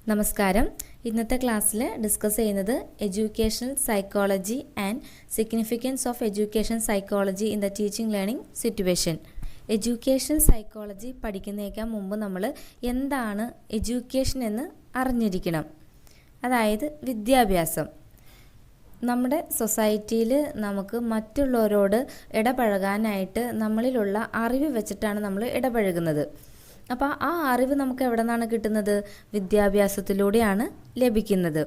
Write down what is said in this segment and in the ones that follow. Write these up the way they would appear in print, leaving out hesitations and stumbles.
നമസ്കാരം. ഇന്നത്തെ ക്ലാസ്സിൽ ഡിസ്കസ് ചെയ്യുന്നത് educational psychology and significance of education psychology in the teaching learning situation. Educational psychology പഠിക്കുന്നതിനേക്കാൾ മുമ്പ് നമ്മൾ എന്താണ് എഡ്യൂക്കേഷൻ എന്ന് അറിഞ്ഞിരിക്കണം. അതായത് വിദ്യാഭ്യാസം. നമ്മുടെ സൊസൈറ്റിയിൽ നമുക്ക് മറ്റുള്ളവരോട് ഇടപഴകാനായിട്ട് നമ്മളിലുള്ള അറിവ് വെച്ചിട്ടാണ് നമ്മൾ ഇടപഴകുന്നത്. അപ്പോൾ ആ അറിവ് നമുക്ക് എവിടെ നിന്നാണ് കിട്ടുന്നത്? വിദ്യാഭ്യാസത്തിലൂടെയാണ് ലഭിക്കുന്നത്.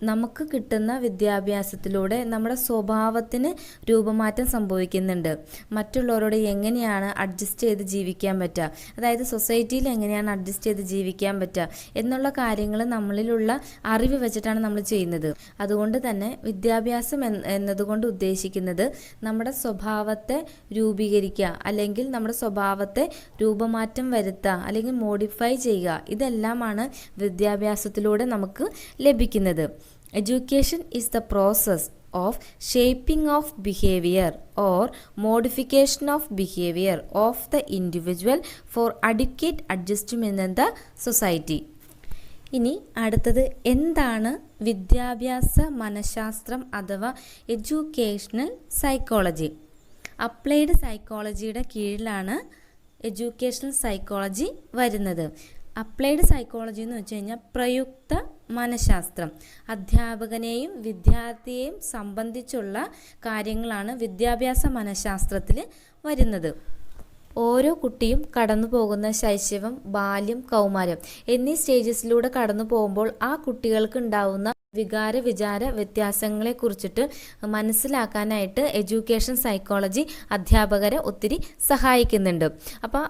നമുക്ക് കിട്ടുന്ന വിദ്യാഭ്യാസത്തിലൂടെ നമ്മുടെ സ്വഭാവത്തിന് രൂപമാറ്റം സംഭവിക്കുന്നുണ്ട്. മറ്റുള്ളവരോട് എങ്ങനെയാണ് അഡ്ജസ്റ്റ് ചെയ്ത് ജീവിക്കാൻ പറ്റുക, അതായത് സൊസൈറ്റിയിൽ എങ്ങനെയാണ് അഡ്ജസ്റ്റ് ചെയ്ത് ജീവിക്കാൻ പറ്റുക എന്നുള്ള കാര്യങ്ങൾ നമ്മളിലുള്ള അറിവ് വെച്ചിട്ടാണ് നമ്മൾ ചെയ്യുന്നത്. അതുകൊണ്ട് തന്നെ വിദ്യാഭ്യാസം എന്നതുകൊണ്ട് ഉദ്ദേശിക്കുന്നത് നമ്മുടെ സ്വഭാവത്തെ രൂപീകരിക്കുക, അല്ലെങ്കിൽ നമ്മുടെ സ്വഭാവത്തെ രൂപമാറ്റം വരുത്തുക, അല്ലെങ്കിൽ മോഡിഫൈ ചെയ്യുക. ഇതെല്ലാമാണ് വിദ്യാഭ്യാസത്തിലൂടെ നമുക്ക് ലഭിക്കുന്നത്. Education is the process of shaping of behavior or modification of behavior of the individual for adequate adjustment in the society. ഇനി അടുത്തത് എന്താണ് വിദ്യാഭ്യാസ മനഃശാസ്ത്രം അഥവാ എഡ്യൂക്കേഷണൽ സൈക്കോളജി? അപ്ലൈഡ് സൈക്കോളജിയുടെ കീഴിലാണ് എഡ്യൂക്കേഷണൽ സൈക്കോളജി വരുന്നത്. അപ്ലൈഡ് സൈക്കോളജി എന്ന് വെച്ച് കഴിഞ്ഞാൽ പ്രയുക്ത മനഃശാസ്ത്രം. അധ്യാപകനെയും വിദ്യാർത്ഥിയെയും സംബന്ധിച്ചുള്ള കാര്യങ്ങളാണ് വിദ്യാഭ്യാസ മനഃശാസ്ത്രത്തിൽ വരുന്നത്. ഓരോ കുട്ടിയും കടന്നു പോകുന്ന ശൈശവം, ബാല്യം, കൗമാരം എന്നീ സ്റ്റേജസിലൂടെ കടന്നു പോകുമ്പോൾ ആ കുട്ടികൾക്ക് ഉണ്ടാവുന്ന വികാര വിചാര വ്യത്യാസങ്ങളെ കുറിച്ചിട്ട് മനസ്സിലാക്കാനായിട്ട് എഡ്യൂക്കേഷൻ സൈക്കോളജി അധ്യാപകരെ ഒത്തിരി സഹായിക്കുന്നുണ്ട്. അപ്പോൾ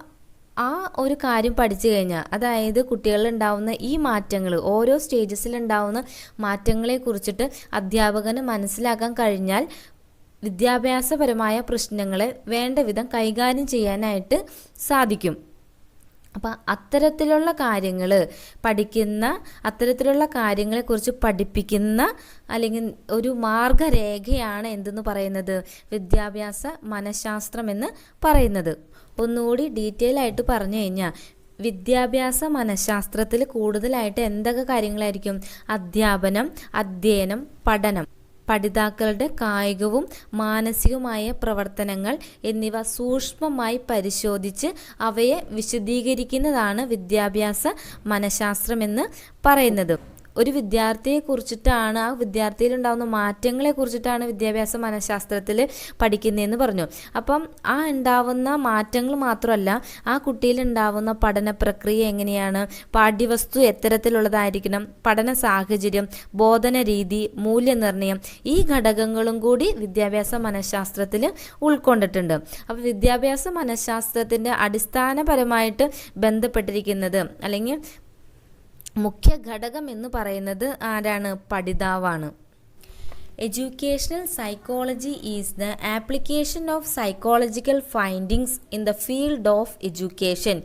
ആ ഒരു കാര്യം പഠിച്ചു കഴിഞ്ഞാൽ, അതായത് കുട്ടികളിൽ ഉണ്ടാവുന്ന ഈ മാറ്റങ്ങൾ, ഓരോ സ്റ്റേജസിലുണ്ടാവുന്ന മാറ്റങ്ങളെ കുറിച്ചിട്ട് അധ്യാപകന് മനസ്സിലാക്കാൻ കഴിഞ്ഞാൽ വിദ്യാഭ്യാസപരമായ പ്രശ്നങ്ങളെ വേണ്ട വിധം കൈകാര്യം ചെയ്യാനായിട്ട് സാധിക്കും. അപ്പം അത്തരത്തിലുള്ള കാര്യങ്ങൾ പഠിക്കുന്ന, അത്തരത്തിലുള്ള കാര്യങ്ങളെക്കുറിച്ച് പഠിപ്പിക്കുന്ന അല്ലെങ്കിൽ ഒരു മാർഗരേഖയാണ് എന്തെന്ന് പറയുന്നത്? വിദ്യാഭ്യാസ മനഃശാസ്ത്രം എന്ന് പറയുന്നത്. ഒന്നുകൂടി ഡീറ്റെയിൽ ആയിട്ട് പറഞ്ഞു കഴിഞ്ഞാൽ, വിദ്യാഭ്യാസ മനഃശാസ്ത്രത്തിൽ കൂടുതലായിട്ട് എന്തൊക്കെ കാര്യങ്ങളായിരിക്കും? അധ്യാപനം, അധ്യയനം, പഠനം, പഠിതാക്കളുടെ കായികവും മാനസികവുമായ പ്രവർത്തനങ്ങൾ എന്നിവ സൂക്ഷ്മമായി പരിശോധിച്ച് അവയെ വിശദീകരിക്കുന്നതാണ് വിദ്യാഭ്യാസ മനഃശാസ്ത്രം എന്ന് പറയുന്നത്. ഒരു വിദ്യാർത്ഥിയെ കുറിച്ചിട്ടാണ്, ആ വിദ്യാർത്ഥിയിൽ ഉണ്ടാകുന്ന മാറ്റങ്ങളെ കുറിച്ചിട്ടാണ് വിദ്യാഭ്യാസ മനഃശാസ്ത്രത്തിൽ പഠിക്കുന്നതെന്ന് പറഞ്ഞു. അപ്പം ആ ഉണ്ടാവുന്ന മാറ്റങ്ങൾ മാത്രമല്ല, ആ കുട്ടിയിൽ ഉണ്ടാവുന്ന പഠന പ്രക്രിയ എങ്ങനെയാണ്, പാഠ്യവസ്തു എത്തരത്തിലുള്ളതായിരിക്കണം, പഠന സാഹചര്യം, ബോധന രീതി, മൂല്യനിർണ്ണയം, ഈ ഘടകങ്ങളും കൂടി വിദ്യാഭ്യാസ മനഃശാസ്ത്രത്തിൽ ഉൾക്കൊണ്ടിട്ടുണ്ട്. അപ്പോൾ വിദ്യാഭ്യാസ മനഃശാസ്ത്രത്തിൻ്റെ അടിസ്ഥാനപരമായിട്ട് ബന്ധപ്പെട്ടിരിക്കുന്നത് അല്ലെങ്കിൽ മുഖ്യ ഘടകം എന്ന് പറയുന്നത് ആരാണ്? പഠിതാവാണ്. Educational psychology is the application of psychological findings in the field of education.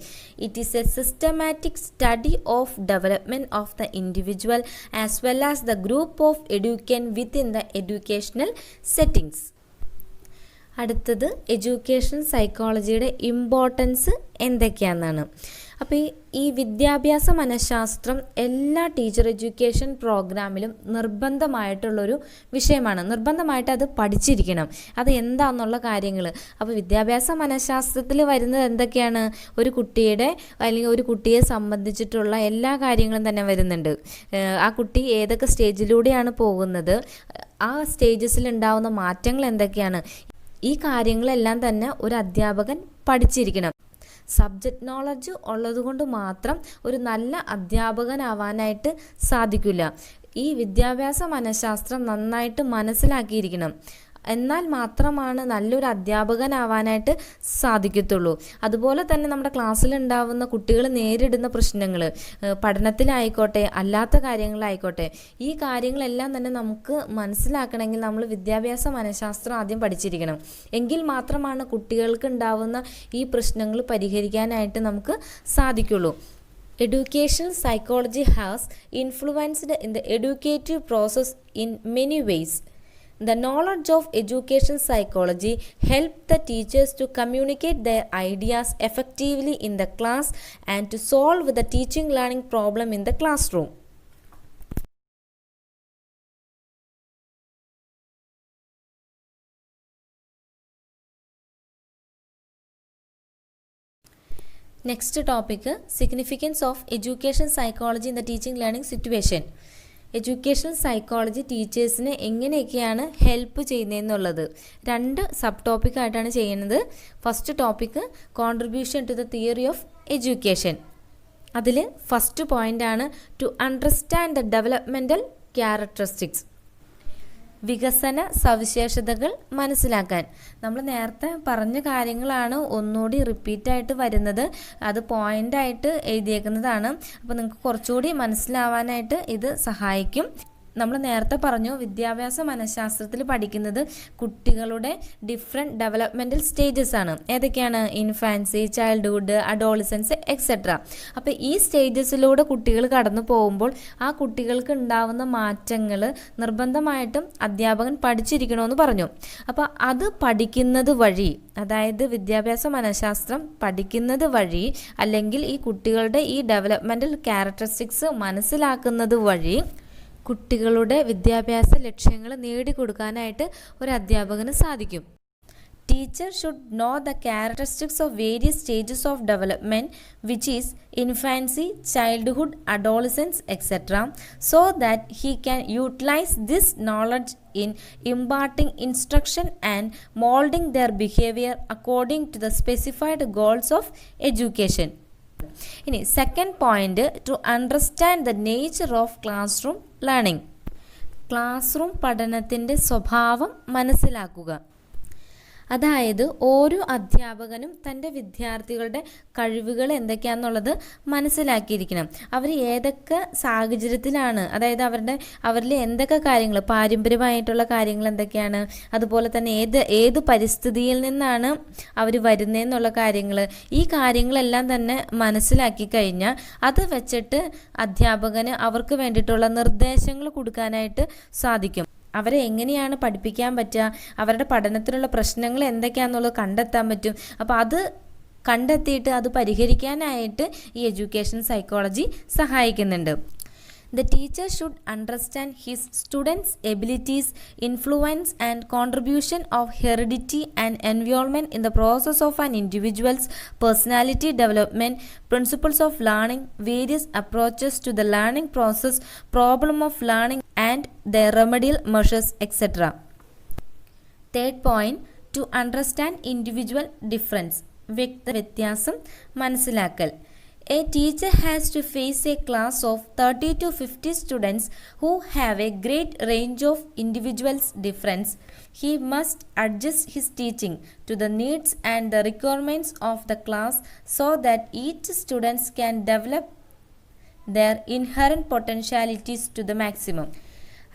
It is a systematic study of development of the individual as well as the group of educand within the educational settings. അടുത്തത് education സൈക്കോളജിയുടെ importance എന്തൊക്കെയാണെന്നാണ്. അപ്പോൾ ഈ വിദ്യാഭ്യാസ മനഃശാസ്ത്രം എല്ലാ teacher education പ്രോഗ്രാമിലും നിർബന്ധമായിട്ടുള്ളൊരു വിഷയമാണ്. നിർബന്ധമായിട്ട് അത് പഠിച്ചിരിക്കണം. അത് എന്താണെന്നുള്ള കാര്യങ്ങൾ. അപ്പോൾ വിദ്യാഭ്യാസ മനഃശാസ്ത്രത്തിൽ വരുന്നത് എന്തൊക്കെയാണ്? ഒരു കുട്ടിയുടെ അല്ലെങ്കിൽ ഒരു കുട്ടിയെ സംബന്ധിച്ചിട്ടുള്ള എല്ലാ കാര്യങ്ങളും തന്നെ വരുന്നുണ്ട്. ആ കുട്ടി ഏതൊക്കെ സ്റ്റേജിലൂടെയാണ് പോകുന്നത്, ആ സ്റ്റേജസിൽ ഉണ്ടാവുന്ന മാറ്റങ്ങൾ എന്തൊക്കെയാണ്, ഈ കാര്യങ്ങളെല്ലാം തന്നെ ഒരു അധ്യാപകൻ പഠിച്ചിരിക്കണം. സബ്ജക്റ്റ് നോളജ് ഉള്ളതുകൊണ്ട് മാത്രം ഒരു നല്ല അധ്യാപകനാവാനായിട്ട് സാധിക്കില്ല. ഈ വിദ്യാഭ്യാസ മനഃശാസ്ത്രം നന്നായിട്ട് മനസ്സിലാക്കിയിരിക്കണം. എന്നാൽ മാത്രമാണ് നല്ലൊരു അധ്യാപകനാവാനായിട്ട് സാധിക്കത്തുള്ളൂ. അതുപോലെ തന്നെ നമ്മുടെ ക്ലാസ്സിലുണ്ടാവുന്ന കുട്ടികൾ നേരിടുന്ന പ്രശ്നങ്ങൾ, പഠനത്തിലായിക്കോട്ടെ അല്ലാത്ത കാര്യങ്ങളായിക്കോട്ടെ, ഈ കാര്യങ്ങളെല്ലാം തന്നെ നമുക്ക് മനസ്സിലാക്കണമെങ്കിൽ നമ്മൾ വിദ്യാഭ്യാസ മനഃശാസ്ത്രം ആദ്യം പഠിച്ചിരിക്കണം. എങ്കിൽ മാത്രമാണ് കുട്ടികൾക്ക് ഉണ്ടാവുന്ന ഈ പ്രശ്നങ്ങൾ പരിഹരിക്കാനായിട്ട് നമുക്ക് സാധിക്കുള്ളൂ. Educational psychology has influenced in the educative process in many ways. The knowledge of education psychology helps the teachers to communicate their ideas effectively in the class and to solve the teaching learning problem in the classroom. Next topic significance of education psychology in the teaching learning situation. Educational psychology ടീച്ചേഴ്സിനെ എങ്ങനെയൊക്കെയാണ് help ചെയ്യുന്നതെന്നുള്ളത് 2 sub ടോപ്പിക്കായിട്ടാണ് ചെയ്യുന്നത്. First topic contribution to the theory of education. അതിൽ first പോയിൻ്റാണ് to understand the developmental characteristics. വികസന സവിശേഷതകൾ മനസ്സിലാക്കാൻ. നമ്മൾ നേരത്തെ പറഞ്ഞ കാര്യങ്ങളാണ് ഒന്നുകൂടി റിപ്പീറ്റായിട്ട് വരുന്നത്. അത് പോയിൻ്റായിട്ട് എഴുതിയേക്കുന്നതാണ്. അപ്പോൾ നിങ്ങൾക്ക് കുറച്ചുകൂടി മനസ്സിലാവാനായിട്ട് ഇത് സഹായിക്കും. നമ്മൾ നേരത്തെ പറഞ്ഞു, വിദ്യാഭ്യാസ മനഃശാസ്ത്രത്തിൽ പഠിക്കുന്നത് കുട്ടികളുടെ ഡിഫറെൻറ്റ് ഡെവലപ്മെൻറ്റൽ സ്റ്റേജസ് ആണ്. ഏതൊക്കെയാണ്? Infancy, childhood, adolescence etcetera. അപ്പോൾ ഈ സ്റ്റേജസിലൂടെ കുട്ടികൾ കടന്നു പോകുമ്പോൾ ആ കുട്ടികൾക്ക് ഉണ്ടാവുന്ന മാറ്റങ്ങൾ നിർബന്ധമായിട്ടും അധ്യാപകൻ പഠിച്ചിരിക്കണമെന്ന് പറഞ്ഞു. അപ്പോൾ അത് പഠിക്കുന്നത് വഴി, അതായത് വിദ്യാഭ്യാസ മനഃശാസ്ത്രം പഠിക്കുന്നത് വഴി, അല്ലെങ്കിൽ ഈ കുട്ടികളുടെ ഈ ഡെവലപ്മെൻറ്റൽ ക്യാരക്ടറിസ്റ്റിക്സ് മനസ്സിലാക്കുന്നത് വഴി കുട്ടികളുടെ വിദ്യാഭ്യാസ ലക്ഷ്യങ്ങൾ നേടിക്കൊടുക്കാനായിട്ട് ഒരു അധ്യാപകന് സാധിക്കും. Teacher should know the characteristics of various stages of development which is infancy, childhood, adolescence etcetera, so that he can utilise this knowledge in imparting instruction and molding their behavior according to the specified goals of education. ഇനി second point, to understand the nature of classroom learning. Classroom പഠനത്തിൻ്റെ സ്വഭാവം മനസ്സിലാക്കുക. അതായത് ഓരോ അധ്യാപകനും തൻ്റെ വിദ്യാർത്ഥികളുടെ കഴിവുകൾ എന്തൊക്കെയാണെന്നുള്ളത് മനസ്സിലാക്കിയിരിക്കണം. അവർ ഏതൊക്കെ സാഹചര്യത്തിലാണ്, അതായത് അവരിൽ എന്തൊക്കെ കാര്യങ്ങൾ, പാരമ്പര്യമായിട്ടുള്ള കാര്യങ്ങൾ എന്തൊക്കെയാണ്, അതുപോലെ തന്നെ ഏത് പരിസ്ഥിതിയിൽ നിന്നാണ് അവർ വരുന്നതെന്നുള്ള കാര്യങ്ങൾ, ഈ കാര്യങ്ങളെല്ലാം തന്നെ മനസ്സിലാക്കി കഴിഞ്ഞാൽ അത് വെച്ചിട്ട് അധ്യാപകന് അവർക്ക് വേണ്ടിയിട്ടുള്ള നിർദ്ദേശങ്ങൾ കൊടുക്കാനായിട്ട് സാധിക്കും. അവരെ എങ്ങനെയാണ് പഠിപ്പിക്കാൻ പറ്റുക, അവരുടെ പഠനത്തിലുള്ള പ്രശ്നങ്ങൾ എന്തൊക്കെയാണെന്നുള്ളത് കണ്ടെത്താൻ പറ്റും. അപ്പോൾ അത് കണ്ടെത്തിയിട്ട് അത് പരിഹരിക്കാനായിട്ട് ഈ എഡ്യൂക്കേഷൻ സൈക്കോളജി സഹായിക്കുന്നുണ്ട്. The teacher should understand his students' abilities, influence and contribution of heredity and environment in the process of an individual's personality development, principles of learning, various approaches to the learning process, problem of learning and their remedial measures, etc. Third point, to understand individual difference. വ്യത്യാസം മനസ്സിലാക്കൽ. A teacher has to face a class of 30 to 50 students who have a great range of individuals' difference. He must adjust his teaching to the needs and the requirements of the class so that each student can develop their inherent potentialities to the maximum.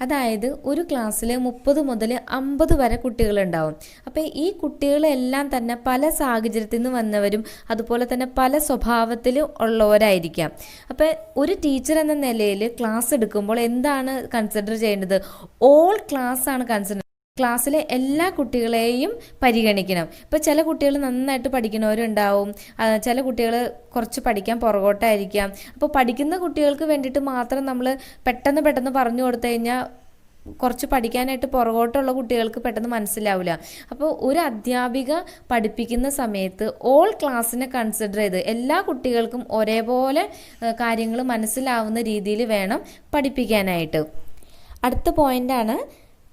അതായത് ഒരു ക്ലാസ്സിൽ 30 മുതൽ 50 വരെ കുട്ടികളുണ്ടാവും. അപ്പോൾ ഈ കുട്ടികളെല്ലാം തന്നെ പല സാഹചര്യത്തിൽ നിന്ന് വന്നവരും അതുപോലെ തന്നെ പല സ്വഭാവത്തിലും ഉള്ളവരായിരിക്കാം. അപ്പോൾ ഒരു ടീച്ചർ എന്ന നിലയിൽ ക്ലാസ് എടുക്കുമ്പോൾ എന്താണ് കൺസിഡർ ചെയ്യേണ്ടത്? ഓൾ ക്ലാസ് ആണ് കൺസിഡർ. ക്ലാസ്സിലെ എല്ലാ കുട്ടികളെയും പരിഗണിക്കണം. ഇപ്പോൾ ചില കുട്ടികൾ നന്നായിട്ട് പഠിക്കുന്നവരുണ്ടാവും, ചില കുട്ടികൾ കുറച്ച് പഠിക്കാൻ പുറകോട്ടായിരിക്കാം. അപ്പോൾ പഠിക്കുന്ന കുട്ടികൾക്ക് വേണ്ടിയിട്ട് മാത്രം നമ്മൾ പെട്ടെന്ന് പറഞ്ഞു കൊടുത്തു കഴിഞ്ഞാൽ കുറച്ച് പഠിക്കാനായിട്ട് പുറകോട്ടുള്ള കുട്ടികൾക്ക് പെട്ടെന്ന് മനസ്സിലാവില്ല. അപ്പോൾ ഒരു അധ്യാപിക പഠിപ്പിക്കുന്ന സമയത്ത് ഓൾ ക്ലാസ്സിനെ കൺസിഡർ ചെയ്ത് എല്ലാ കുട്ടികൾക്കും ഒരേപോലെ കാര്യങ്ങൾ മനസ്സിലാവുന്ന രീതിയിൽ വേണം പഠിപ്പിക്കാനായിട്ട്. അടുത്ത പോയിൻ്റാണ്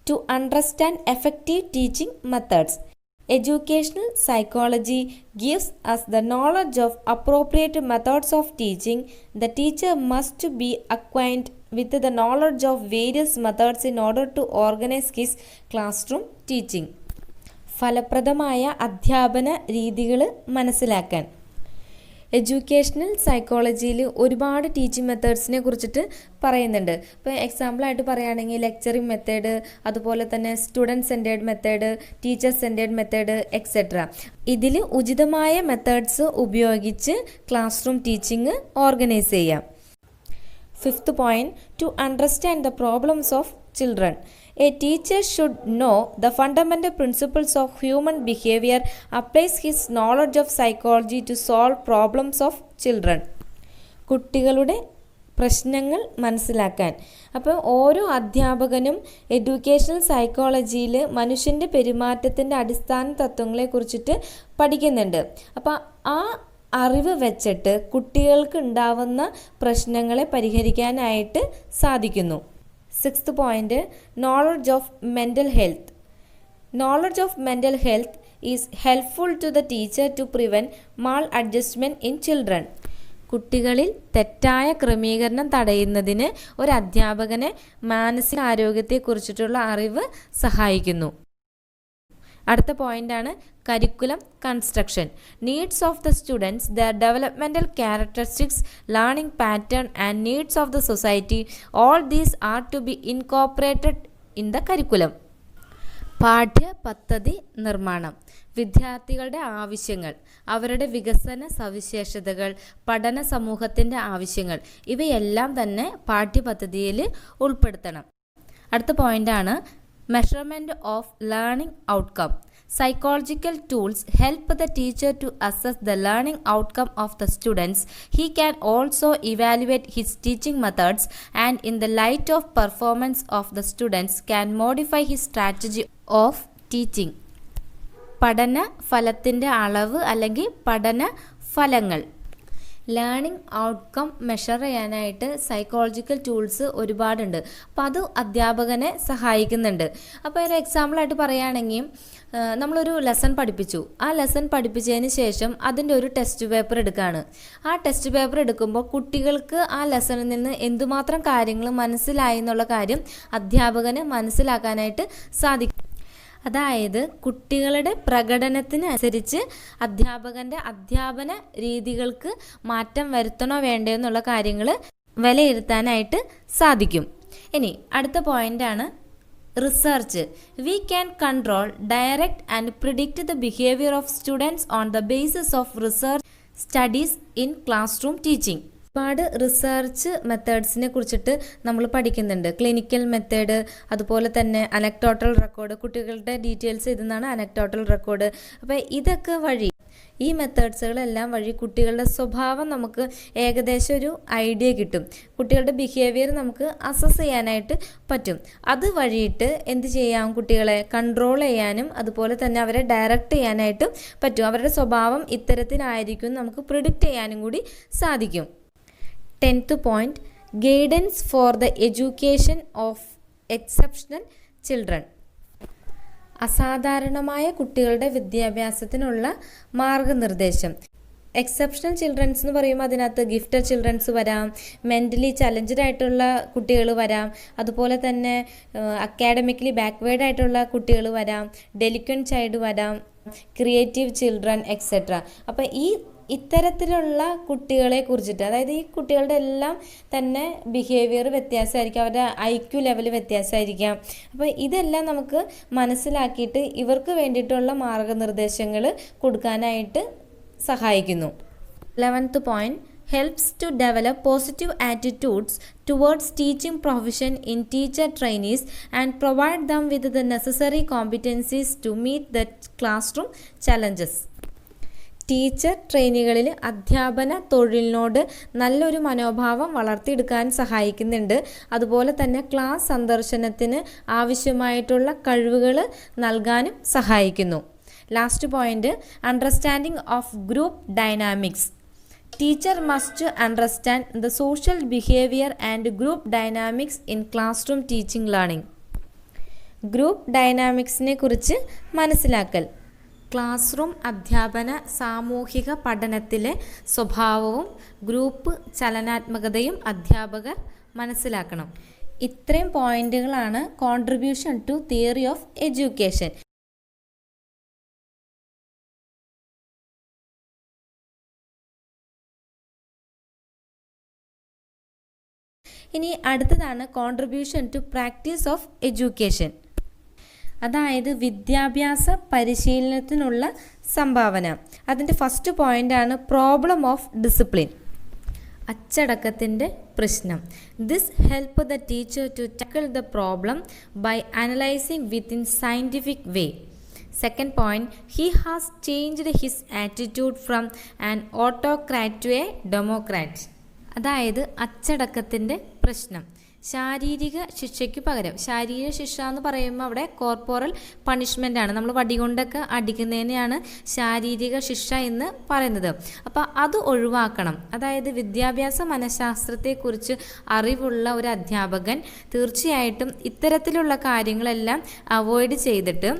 to understand effective teaching methods. Educational psychology gives us the knowledge of appropriate methods of teaching. The teacher must be acquainted with the knowledge of various methods in order to organize his classroom teaching. ഫലപ്രദമായ അധ്യാപന രീതികൾ മനസ്സിലാക്കാൻ. Educational സൈക്കോളജിയിൽ ഒരുപാട് teaching മെത്തേഡ്സിനെ കുറിച്ചിട്ട് പറയുന്നുണ്ട്. ഇപ്പോൾ എക്സാമ്പിളായിട്ട് പറയുകയാണെങ്കിൽ ലെക്ചറിങ് മെത്തേഡ്, അതുപോലെ തന്നെ student centred method, teacher centred method etcetera. ഇതിൽ ഉചിതമായ മെത്തേഡ്സ് ഉപയോഗിച്ച് ക്ലാസ് റൂം ടീച്ചിങ് ഓർഗനൈസ് ചെയ്യാം. Fifth point, to understand the problems of children. A teacher should know the fundamental principles of human behavior, applies his knowledge of psychology to solve problems of children. കുട്ടികളുടെ പ്രശ്നങ്ങൾ മനസ്സിലാക്കാൻ. അപ്പോൾ ഓരോ അധ്യാപകനും educational സൈക്കോളജിയിൽ മനുഷ്യൻ്റെ പെരുമാറ്റത്തിൻ്റെ അടിസ്ഥാന തത്വങ്ങളെ കുറിച്ചിട്ട് പഠിക്കുന്നുണ്ട്. അപ്പോൾ ആ അറിവ് വെച്ചിട്ട് കുട്ടികൾക്ക് ഉണ്ടാവുന്ന പ്രശ്നങ്ങളെ പരിഹരിക്കാനായിട്ട് സാധിക്കുന്നു. 6th point, knowledge of mental health. Knowledge of mental health is helpful to the teacher to prevent maladjustment in children. കുട്ടികളിൽ തെറ്റായ ക്രമീകരണം തടയുന്നതിന് ഒരു അധ്യാപകനെ മാനസികാരോഗ്യത്തെക്കുറിച്ചിട്ടുള്ള അറിവ് സഹായിക്കുന്നു. അടുത്ത പോയിന്റാണ് curriculum construction. Needs of the students, their developmental characteristics, learning pattern and needs of the society, all these are to be incorporated in the curriculum. പാഠ്യപദ്ധതി നിർമ്മാണം. വിദ്യാർത്ഥികളുടെ ആവശ്യങ്ങൾ, അവരുടെ വികസന സവിശേഷതകൾ, പഠന സമൂഹത്തിൻ്റെ ആവശ്യങ്ങൾ ഇവയെല്ലാം തന്നെ പാഠ്യപദ്ധതിയിൽ ഉൾപ്പെടുത്തണം. അടുത്ത പോയിൻ്റാണ് measurement of learning outcome. Psychological tools help the teacher to assess the learning outcome of the students. He can also evaluate his teaching methods and in the light of performance of the students can modify his strategy of teaching. പഠന ഫലത്തിൻ്റെ അളവ് അല്ലെങ്കിൽ പഠന ഫലങ്ങൾ. Learning outcome measure ചെയ്യാനായിട്ട് psychological tools ഒരുപാടുണ്ട്. അപ്പോൾ അത് അധ്യാപകനെ സഹായിക്കുന്നുണ്ട്. അപ്പോൾ ഒരു എക്സാമ്പിളായിട്ട് പറയുകയാണെങ്കിൽ നമ്മളൊരു ലെസൺ പഠിപ്പിച്ചു. ആ ലെസൺ പഠിപ്പിച്ചതിന് ശേഷം അതിൻ്റെ ഒരു ടെസ്റ്റ് പേപ്പർ എടുക്കുകയാണ്. ആ ടെസ്റ്റ് പേപ്പർ എടുക്കുമ്പോൾ കുട്ടികൾക്ക് ആ ലെസണിൽ നിന്ന് എന്തുമാത്രം കാര്യങ്ങൾ മനസ്സിലായി എന്നുള്ള കാര്യം അധ്യാപകന് മനസ്സിലാക്കാനായിട്ട് സാധിക്കും. അതായത് കുട്ടികളുടെ പ്രകടനത്തിനനുസരിച്ച് അധ്യാപകൻ്റെ അധ്യാപന രീതികൾക്ക് മാറ്റം വരുത്തണോ വേണ്ടയോ എന്നുള്ള കാര്യങ്ങൾ വിലയിരുത്താനായിട്ട് സാധിക്കും. ഇനി അടുത്ത പോയിൻ്റാണ് research. We can control, direct and predict the behaviour of students on the basis of research studies in classroom teaching. ഒരുപാട് റിസർച്ച് മെത്തേഡ്സിനെ കുറിച്ചിട്ട് നമ്മൾ പഠിക്കുന്നുണ്ട്. ക്ലിനിക്കൽ മെത്തേഡ്, അതുപോലെ തന്നെ അനക്ടോട്ടൽ റെക്കോർഡ്, കുട്ടികളുടെ ഡീറ്റെയിൽസ് ഇതെന്നാണ് അനക്ടോട്ടൽ റെക്കോർഡ്. അപ്പോൾ ഇതൊക്കെ വഴി, ഈ മെത്തേഡ്സുകളെല്ലാം വഴി കുട്ടികളുടെ സ്വഭാവം നമുക്ക് ഏകദേശം ഒരു ഐഡിയ കിട്ടും. കുട്ടികളുടെ ബിഹേവിയർ നമുക്ക് അസസ് ചെയ്യാനായിട്ട് പറ്റും. അത് വഴിയിട്ട് എന്ത് ചെയ്യാം, കുട്ടികളെ കൺട്രോൾ ചെയ്യാനും അതുപോലെ തന്നെ അവരെ ഡയറക്റ്റ് ചെയ്യാനായിട്ടും പറ്റും. അവരുടെ സ്വഭാവം ഇത്തരത്തിലായിരിക്കും നമുക്ക് പ്രിഡിക്റ്റ് ചെയ്യാനും കൂടി സാധിക്കും. 10th point, guidance for the education of exceptional children. അസാധാരണമായ കുട്ടികളുടെ വിദ്യാഭ്യാസത്തിനുള്ള മാർഗനിർദ്ദേശം. എക്സെപ്ഷണൽ ചിൽഡ്രൻസ് എന്ന് പറയുമ്പോൾ അതിനകത്ത് ഗിഫ്റ്റഡ് ചിൽഡ്രൻസ് വരാം, മെൻ്റലി ചലഞ്ചഡ് ആയിട്ടുള്ള കുട്ടികൾ വരാം, അതുപോലെ തന്നെ അക്കാഡമിക്കലി ബാക്ക്വേർഡ് ആയിട്ടുള്ള കുട്ടികൾ വരാം, ഡെലിക്വൻറ്റ് ചൈൽഡ് വരാം, ക്രിയേറ്റീവ് ചിൽഡ്രൻ എക്സെട്ര. അപ്പോൾ ഇത്തരത്തിലുള്ള കുട്ടികളെ കുറിച്ചിട്ട്, അതായത് ഈ കുട്ടികളുടെ എല്ലാം തന്നെ ബിഹേവിയർ വ്യത്യാസമായിരിക്കും, അവരുടെ IQ ലെവൽ വ്യത്യാസമായിരിക്കാം. അപ്പോൾ ഇതെല്ലാം നമുക്ക് മനസ്സിലാക്കിയിട്ട് ഇവർക്ക് വേണ്ടിയിട്ടുള്ള മാർഗനിർദ്ദേശങ്ങൾ കൊടുക്കാനായിട്ട് സഹായിക്കുന്നു. 11th point, helps to develop positive attitudes towards teaching profession in teacher trainees and provide them with the necessary competencies to meet the classroom challenges. Teacher ട്രെയിനികളിൽ അധ്യാപന തൊഴിലിനോട് നല്ലൊരു മനോഭാവം വളർത്തിയെടുക്കാൻ സഹായിക്കുന്നുണ്ട്. അതുപോലെ തന്നെ ക്ലാസ് സന്ദർശനത്തിന് ആവശ്യമായിട്ടുള്ള കഴിവുകൾ നൽകാനും സഹായിക്കുന്നു. Last point, understanding of group dynamics. Teacher must understand the social behaviour and group dynamics in classroom teaching learning. Group ഡൈനാമിക്സിനെ കുറിച്ച് മനസ്സിലാക്കൽ. ക്ലാസ് റൂം അധ്യാപന സാമൂഹിക പഠനത്തിലെ സ്വഭാവവും ഗ്രൂപ്പ് ചലനാത്മകതയും അധ്യാപകർ മനസ്സിലാക്കണം. ഇത്രയും പോയിന്റുകളാണ് contribution to theory of education. ഇനി അടുത്തതാണ് contribution to practice of education. അതായത് വിദ്യാഭ്യാസ പരിശീലനത്തിനുള്ള സംഭാവന. അതിൻ്റെ ഫസ്റ്റ് പോയിൻ്റാണ് പ്രോബ്ലം ഓഫ് ഡിസിപ്ലിൻ, അച്ചടക്കത്തിൻ്റെ പ്രശ്നം. This help the teacher to tackle the problem by analysing within scientific way. Second point, he has changed his attitude from an autocrat to a democrat. അതായത് അച്ചടക്കത്തിൻ്റെ പ്രശ്നം. ശാരീരിക ശിക്ഷയ്ക്ക് പകരം, ശാരീരിക ശിക്ഷ എന്ന് പറയുമ്പോൾ അവിടെ കോർപ്പോറൽ പണിഷ്മെൻ്റ് ആണ്, നമ്മൾ വടി കൊണ്ടൊക്കെ അടിക്കുന്നതിനെയാണ് ശാരീരിക ശിക്ഷ എന്ന് പറയുന്നത്. അപ്പോൾ അത് ഒഴിവാക്കണം. അതായത് വിദ്യാഭ്യാസ മനഃശാസ്ത്രത്തെക്കുറിച്ച് അറിവുള്ള ഒരു അധ്യാപകൻ തീർച്ചയായിട്ടും ഇത്തരത്തിലുള്ള കാര്യങ്ങളെല്ലാം അവോയ്ഡ് ചെയ്തിട്ട്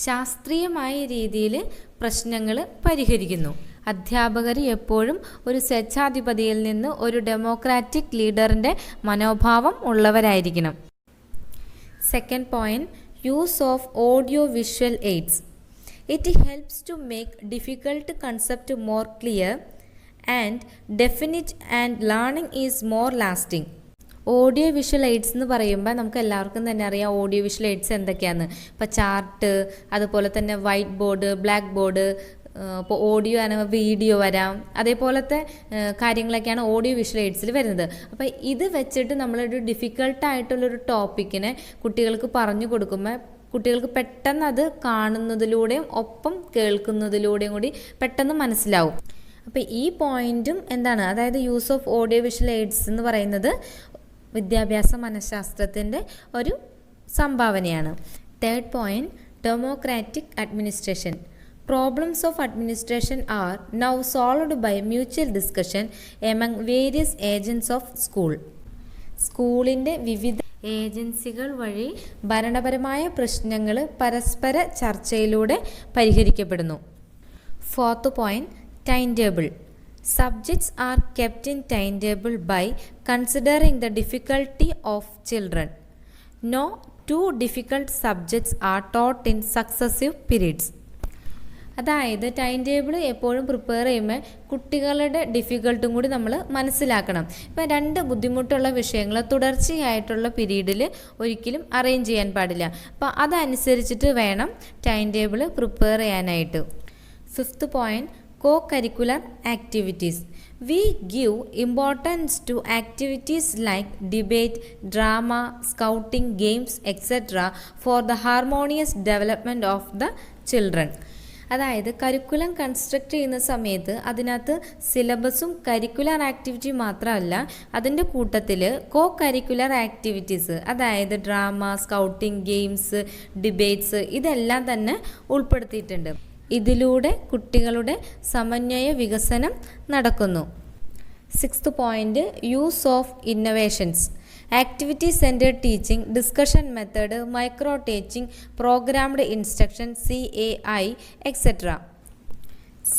ശാസ്ത്രീയമായ രീതിയിൽ പ്രശ്നങ്ങൾ പരിഹരിക്കുന്നു. അധ്യാപകർ എപ്പോഴും ഒരു സ്വേച്ഛാധിപതിയിൽ നിന്ന് ഒരു ഡെമോക്രാറ്റിക് ലീഡറിൻ്റെ മനോഭാവം ഉള്ളവരായിരിക്കണം. Second point, use of audio visual aids. It helps to make difficult concept more clear and definite and learning is more lasting. Audio visual aids എന്ന് പറയുമ്പോൾ നമുക്ക് എല്ലാവർക്കും തന്നെ അറിയാം ഓഡിയോ വിഷ്വൽ എയ്ഡ്സ് എന്തൊക്കെയാണ്. ഇപ്പോൾ ചാർട്ട്, അതുപോലെ തന്നെ വൈറ്റ് ബോർഡ്, ബ്ലാക്ക് ബോർഡ്, ഇപ്പോൾ ഓഡിയോ ആണെങ്കിൽ വീഡിയോ വരാം, അതേപോലത്തെ കാര്യങ്ങളൊക്കെയാണ് ഓഡിയോ വിഷ്വൽ എയ്ഡ്സിൽ വരുന്നത്. അപ്പോൾ ഇത് വെച്ചിട്ട് നമ്മളൊരു ഡിഫിക്കൽട്ടായിട്ടുള്ളൊരു ടോപ്പിക്കിനെ കുട്ടികൾക്ക് പറഞ്ഞു കൊടുക്കുമ്പോൾ കുട്ടികൾക്ക് പെട്ടെന്ന് അത് കാണുന്നതിലൂടെയും ഒപ്പം കേൾക്കുന്നതിലൂടെയും കൂടി പെട്ടെന്ന് മനസ്സിലാവും. അപ്പോൾ ഈ പോയിന്റും എന്താണ്, അതായത് use of audio visual aids എന്ന് പറയുന്നത് വിദ്യാഭ്യാസ മനഃശാസ്ത്രത്തിൻ്റെ ഒരു സംഭാവനയാണ്. Third point, democratic administration. Problems of administration are now solved by mutual discussion among various agents of school. സ്കൂളിൻ്റെ വിവിധ ഏജൻസികൾ വഴി ഭരണപരമായ പ്രശ്നങ്ങൾ പരസ്പര ചർച്ചയിലൂടെ പരിഹരിക്കപ്പെടുന്നു. Fourth point, time table. Subjects are kept in timetable by considering the difficulty of children. No two difficult subjects are taught in successive periods. അതായത് ടൈം ടേബിൾ എപ്പോഴും പ്രിപ്പയർ ചെയ്യുമ്പോൾ കുട്ടികളുടെ ഡിഫിക്കൽട്ടും കൂടി നമ്മൾ മനസ്സിലാക്കണം. ഇപ്പം രണ്ട് ബുദ്ധിമുട്ടുള്ള വിഷയങ്ങൾ തുടർച്ചയായിട്ടുള്ള പീരീഡിൽ ഒരിക്കലും അറേഞ്ച് ചെയ്യാൻ പാടില്ല. അപ്പോൾ അതനുസരിച്ചിട്ട് വേണം ടൈം ടേബിൾ പ്രിപ്പയർ ചെയ്യാനായിട്ട്. Fifth point, co-curricular activities. We give importance to activities like debate, drama, scouting, games, etc. for the harmonious development of the children. അതായത് കരിക്കുലം കൺസ്ട്രക്ട് ചെയ്യുന്ന സമയത്ത് അതിനകത്ത് സിലബസും കരിക്കുലർ ആക്ടിവിറ്റി മാത്രമല്ല, അതിൻ്റെ കൂട്ടത്തിൽ കോ കരിക്കുലർ ആക്ടിവിറ്റീസ്, അതായത് ഡ്രാമ, സ്കൗട്ടിങ്, ഗെയിംസ്, ഡിബേറ്റ്സ് ഇതെല്ലാം തന്നെ ഉൾപ്പെടുത്തിയിട്ടുണ്ട്. ഇതിലൂടെ കുട്ടികളുടെ സമന്വയ വികസനം നടക്കുന്നു. Sixth point, use of innovations. Activity centred teaching, discussion method, micro teaching, programmed instruction, CAI, etc.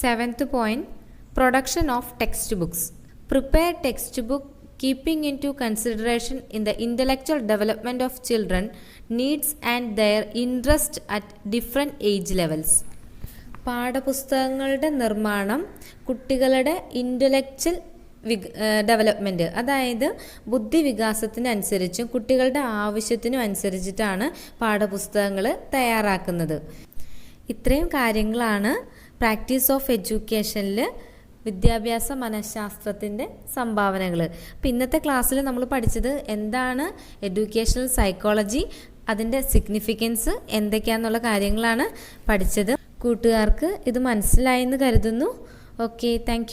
Seventh point, production of text books. Prepare text book keeping into consideration in the intellectual development of children needs and their interest at different age levels. പാഠപുസ്തകങ്ങളുടെ നിർമ്മാണം കുട്ടികളുടെ intellectual development, അതായത് ബുദ്ധി വികാസത്തിനനുസരിച്ചും കുട്ടികളുടെ ആവശ്യത്തിനും അനുസരിച്ചിട്ടാണ് പാഠപുസ്തകങ്ങൾ തയ്യാറാക്കുന്നത്. ഇത്രയും കാര്യങ്ങളാണ് പ്രാക്ടീസ് ഓഫ് എഡ്യൂക്കേഷനിൽ വിദ്യാഭ്യാസ മനഃശാസ്ത്രത്തിൻ്റെ സംഭാവനകൾ. അപ്പോൾ ഇന്നത്തെ ക്ലാസ്സിൽ നമ്മൾ പഠിച്ചത് എന്താണ് എഡ്യൂക്കേഷണൽ സൈക്കോളജി, അതിൻ്റെ സിഗ്നിഫിക്കൻസ് എന്തൊക്കെയാണെന്നുള്ള കാര്യങ്ങളാണ് പഠിച്ചത്. കൂട്ടുകാർക്ക് ഇത് മനസ്സിലായെന്ന് കരുതുന്നു. Okay, thank you.